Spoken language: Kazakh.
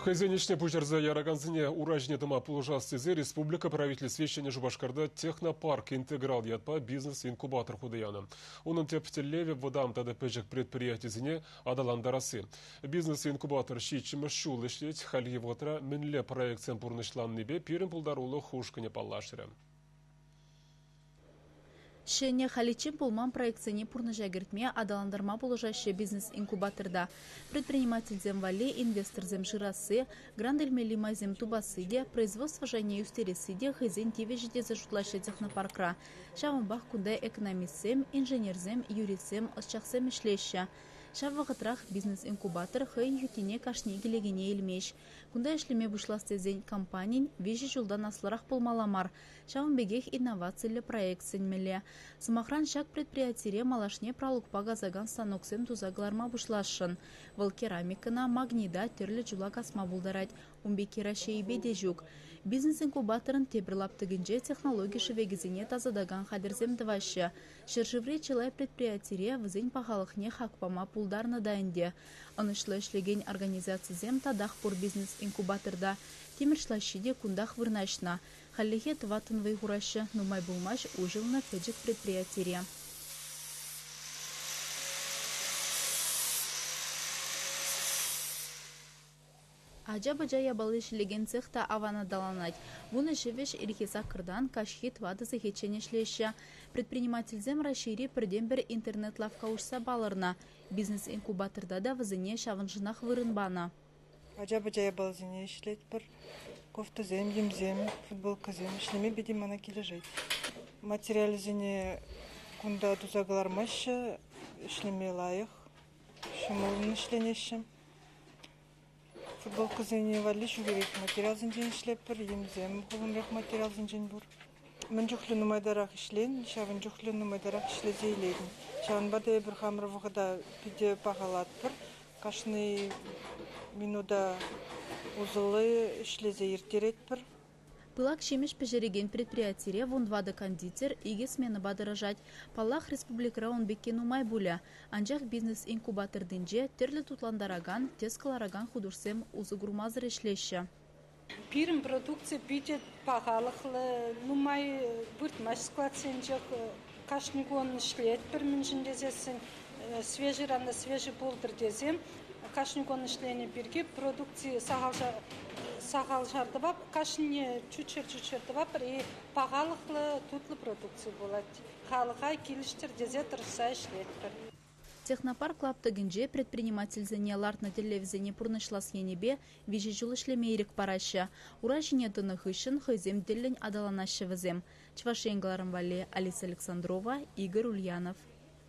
Хозяйничне пучарза яраганзыне уражне дома полужастызе республика правительствещене Жубашкарда технопарк интеграл ятпа бизнес-инкубатор худаяна. Onun тептеллеве водам тады пэжек предприятизине адаландарасы. Бизнес-инкубатор щичимы шул ишлеть хальевотра минле проектсен пурнышланныбе пирин пулдарулы хушкане паллашыры. Шене халичин пулман проекцияне пурны жагертме адаландырма положаще бизнес-инкубаторда. Предпринимательзем вали, инвесторзем жирасы, гранд-эльмелимазем тубасыде, производство жане юстересыде, хызен тивежиде зажутлаще технопаркра. Шаванбах кундай экономистсем, инженерзем, юрисем, осчахсем ишлеща. Шаввағытрах бизнес-инкубатор хай ютине кашни келегене елмеш. Кунда ишлеме бушластезен компанин вежи жылдан асларах пулмаламар. Шаванбегех инновациялы проект сенмеле. Самохран шак предприятире малашне пралукпа газаган станоксем тузагларма бушлашын. Выл керамикана, магнида терлі жула касма булдарать. Умбекера шейбе дежук. Бизнес-инкубаторын тебірлаптыгінже технология шевегізіне тазадаган хадерзем дывашы. Шыржывре чылай предприятире візін пағалықне хакпама пулдарны дайынде. Анышлы ішлеген организациязем тадах пор бизнес-инкубаторда. Теміршлащиде кундах вырнашна. Халлихе тватын вайгурашы, нумай булмаш ужылны пэджик предприятире. Ажа-бажа ябалы шлеген цехта авана даланать. Вуны живеш ирхиса кырдан кашхит вады захеченешлеща. Предпринимательзем расшири бірден-бір интернет-лавка ушса балырна. Бизнес-инкубаторда да вызыне шавынжынах вырынбана. Ажа-бажа ябалы зіне ішлет бір кофтазем, емзем, футболказем. Ішлеме бедем ана кележет. Материал зіне кунда дузагалармашы, ішлеме лайық. Шымылын ішленешім. Футболка зене вали шугерек материал зенжен ишлеппір, емзем құлынрек материал зенжен бұр. Мен жүхлі нумайдарақ ішлен, шавын жүхлі нумайдарақ ішлезе илейдін. Шавын бады бір хамырвығыда пиде бағалатпыр, кашны минуда узылы ішлезе ертеретпір. Пылак шемеш пежереген предприятире вундвады кондитер иге смены бадырыжать. Паллах республикра он беккен умай буля. Анжақ бизнес-инкубатордынже терлі тутландараган, тескалараган худурсем узы гурмазыр ишлеші. Пирім продукция бидет пағалықлы, нумай бұртмаш складсенжек, кашнигон ішлет бір мінжін дезесін, свежий ранда свежий болдыр дезем, кашнигон ішлені бірге продукция сағал жардыбап, кашыне чүчер-чүчердібап, пағалықлы тутлы продукция болады. Халыға келіштер дезе тұрса ішлетпір. Технопарк лаптыгінже предпринимательзіне лартна телевизине пурнышлас енебе вежі жыл ішлемейрік парашы. Ура жіне тыны хышын хызем делін адаланашы візем. Чвашенгаларым вали Алиса Александрова, Игорь Ульянов.